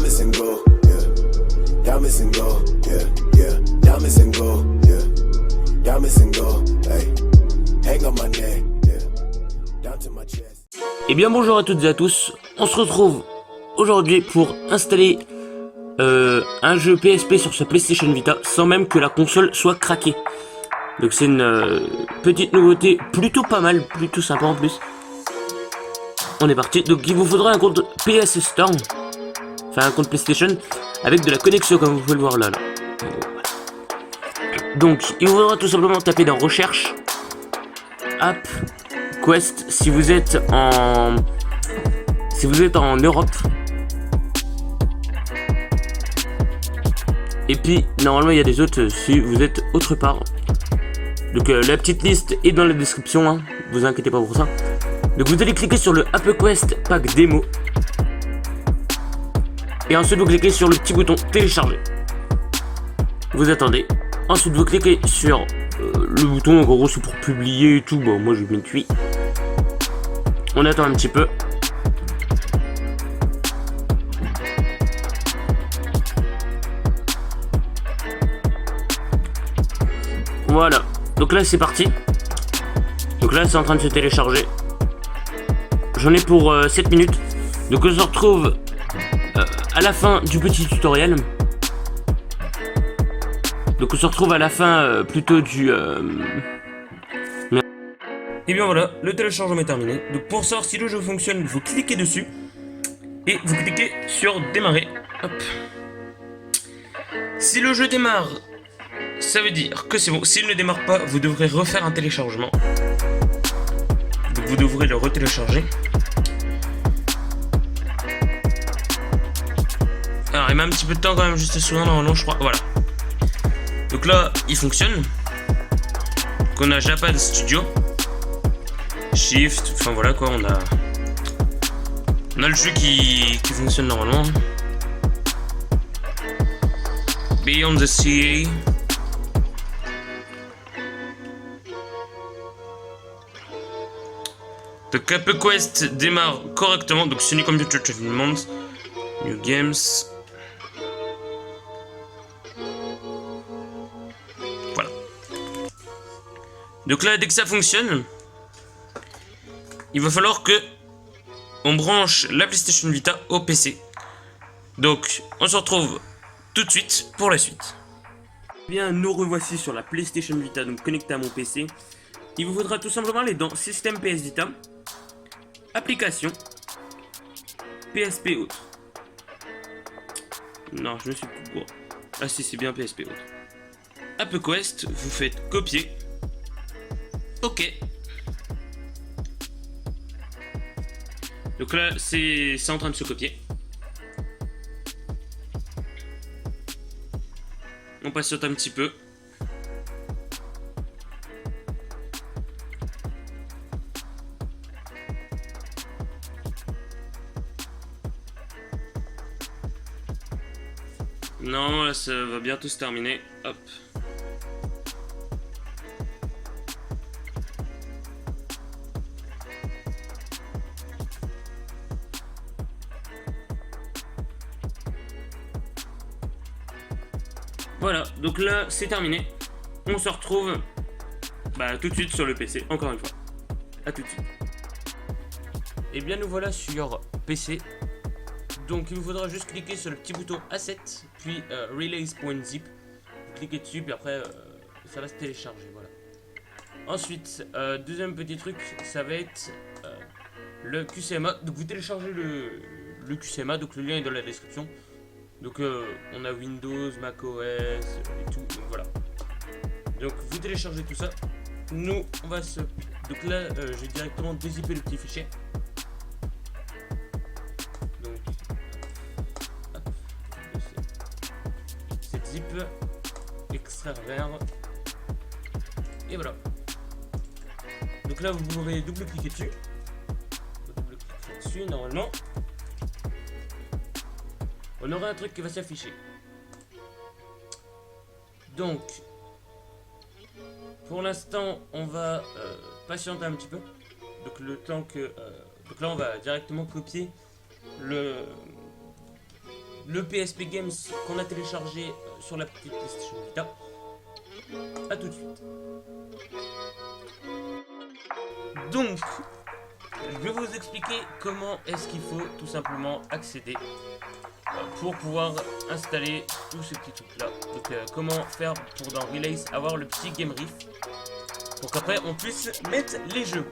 Diamonds and gold, yeah. Diamonds and gold, yeah, yeah. Diamonds and gold, yeah. Diamonds and gold, hey. Hang on my neck, yeah. Down to my chest. Eh bien bonjour à toutes et à tous, on se retrouve aujourd'hui pour installer un jeu PSP sur sa PlayStation Vita sans même que la console soit craquée. Donc c'est une petite nouveauté plutôt pas mal, plutôt sympa en plus. On est parti, donc il vous faudra un compte PS Store, enfin un compte PlayStation avec de la connexion comme vous pouvez le voir là. Donc il vous faudra tout simplement taper dans recherche, app, Quest si vous êtes en Europe. Et puis normalement il y a des autres si vous êtes autre part. Donc la petite liste est dans la description, hein, vous inquiétez pas pour ça. Donc vous allez cliquer sur le App Quest Pack Démo. Et ensuite vous cliquez sur le petit bouton télécharger. Vous attendez. Ensuite vous cliquez sur le bouton, en gros c'est pour publier et tout. Bon moi je m'y suis. On attend un petit peu. Voilà. Donc là c'est parti. Donc là c'est en train de se télécharger. J'en ai pour 7 minutes. Donc on se retrouve à la fin du petit tutoriel. Donc on se retrouve à la fin plutôt du... Et bien voilà, le téléchargement est terminé. Donc pour savoir si le jeu fonctionne, vous cliquez dessus. Et vous cliquez sur démarrer. Hop. Si le jeu démarre, ça veut dire que c'est bon. S'il ne démarre pas, vous devrez refaire un téléchargement. Donc vous devrez le retélécharger. Alors il met un petit peu de temps quand même, juste souvent normalement je crois. Voilà. Donc là il fonctionne. Donc on a Japan Studio. Shift, enfin voilà quoi, on a le jeu qui fonctionne normalement. Beyond the Sea. Donc App Quest démarre correctement. Donc Sony Computer Development, New Games. Voilà. Donc là dès que ça fonctionne, il va falloir que on branche la PlayStation Vita au PC. Donc on se retrouve tout de suite pour la suite. Bien, nous revoici sur la PlayStation Vita, donc connecté à mon PC. Il vous faudra tout simplement aller dans Système PS Vita, Applications, PSP Autre. Non, je me suis plus bon. Ah si, c'est bien PSP Autre. App Quest, vous faites copier. Ok. Donc là, c'est en train de se copier. On patiente un petit peu. Non, là, ça va bientôt se terminer. Hop. Voilà, donc là c'est terminé. On se retrouve tout de suite sur le PC, encore une fois. A tout de suite. Et bien nous voilà sur PC. Donc il vous faudra juste cliquer sur le petit bouton Asset, puis Release.zip. Vous cliquez dessus, puis après ça va se télécharger, voilà. Ensuite, deuxième petit truc, ça va être le QCMA. Donc vous téléchargez le QCMA, donc le lien est dans la description. Donc on a Windows, macOS et tout, donc voilà. Donc vous téléchargez tout ça. Nous on va se... Donc là j'ai directement dézippé le petit fichier. Donc hop, c'est zip, extraire vers. Et voilà. Donc là vous pourrez double-cliquer dessus. Double-cliquer dessus normalement. On aura un truc qui va s'afficher. Donc, pour l'instant, on va patienter un petit peu. Donc, le temps que... donc là, on va directement copier le PSP Games qu'on a téléchargé sur la petite PlayStation Vita. A tout de suite. Donc, je vais vous expliquer comment est-ce qu'il faut tout simplement accéder pour pouvoir installer tous ces petits trucs là. Donc comment faire pour dans Relays avoir le petit Game Riff pour qu'après on puisse mettre les jeux.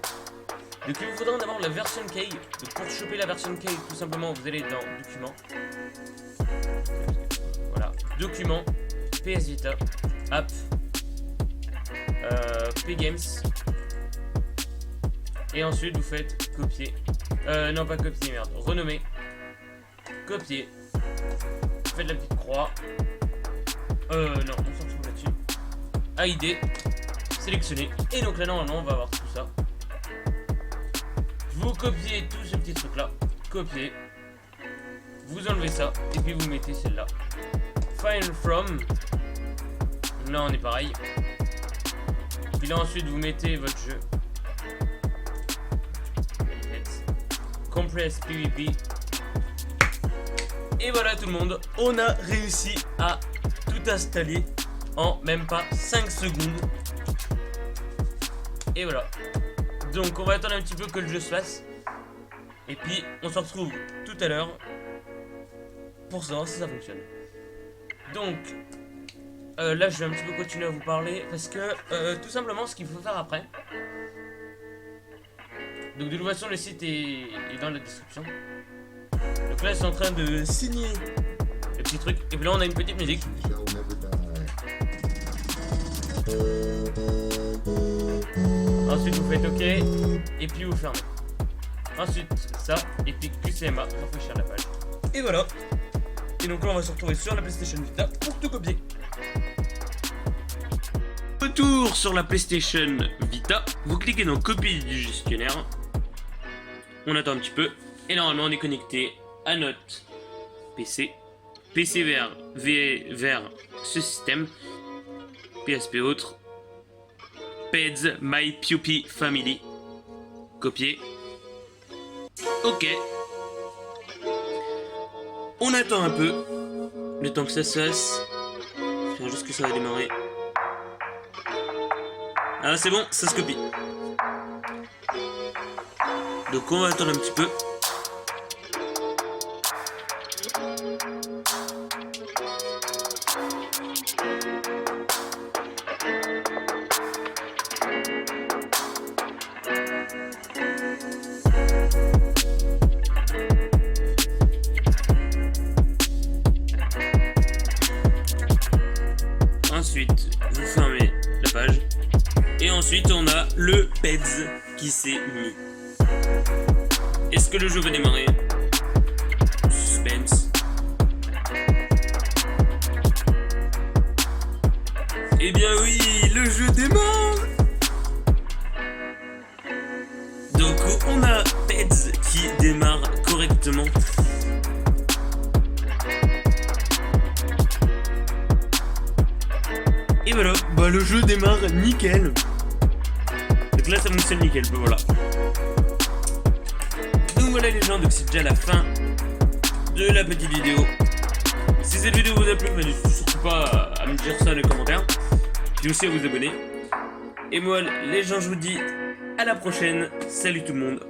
Donc il vous faudra d'abord la version key. Donc pour choper la version key, tout simplement vous allez dans Documents. Voilà, Documents, PS Vita, App, P-Games. Et ensuite vous faites copier. Non pas copier, merde, renommer. Copier. Vous faites la petite croix. Non, on s'en trouve là-dessus. ID. Sélectionner. Et donc là normalement on va avoir tout ça. Vous copiez tout ce petit truc là. Copier. Vous enlevez ça. Et puis vous mettez celle-là. File from. Là on est pareil. Puis là ensuite vous mettez votre jeu. Compress PVP. Et voilà tout le monde, on a réussi à tout installer en même pas 5 secondes. Et voilà. Donc on va attendre un petit peu que le jeu se fasse. Et puis on se retrouve tout à l'heure pour savoir si ça fonctionne. Donc là je vais un petit peu continuer à vous parler parce que tout simplement ce qu'il faut faire après. Donc de toute façon le site est dans la description. Donc là, c'est en train de signer le petit truc. Et puis là, on a une petite musique. Ensuite, vous faites OK. Et puis, vous fermez. Ensuite, ça. Et puis, QCMA. Rafraîchir la page. Et voilà. Et donc là, on va se retrouver sur la PlayStation Vita pour tout copier. Retour sur la PlayStation Vita. Vous cliquez dans Copie du gestionnaire. On attend un petit peu. Et normalement, on est connecté à notre PC vers ce système, PSP autre, PEDS My Puppy Family, copier, OK, on attend un peu, le temps que ça se fasse, j'espère juste que ça va démarrer, ah c'est bon, ça se copie, donc on va attendre un petit peu. Ensuite, vous fermez la page. Et ensuite, on a le PEDS qui s'est mis. Est-ce que le jeu va démarrer? Suspense. Eh bien oui, le jeu démarre. Donc on a PEDS qui démarre correctement. Et voilà, bah le jeu démarre nickel. Donc là ça fonctionne nickel, bah voilà. Donc voilà les gens, donc c'est déjà la fin de la petite vidéo. Si cette vidéo vous a plu, n'hésitez surtout pas à me dire ça dans les commentaires. Puis aussi à vous abonner. Et moi les gens je vous dis à la prochaine, salut tout le monde.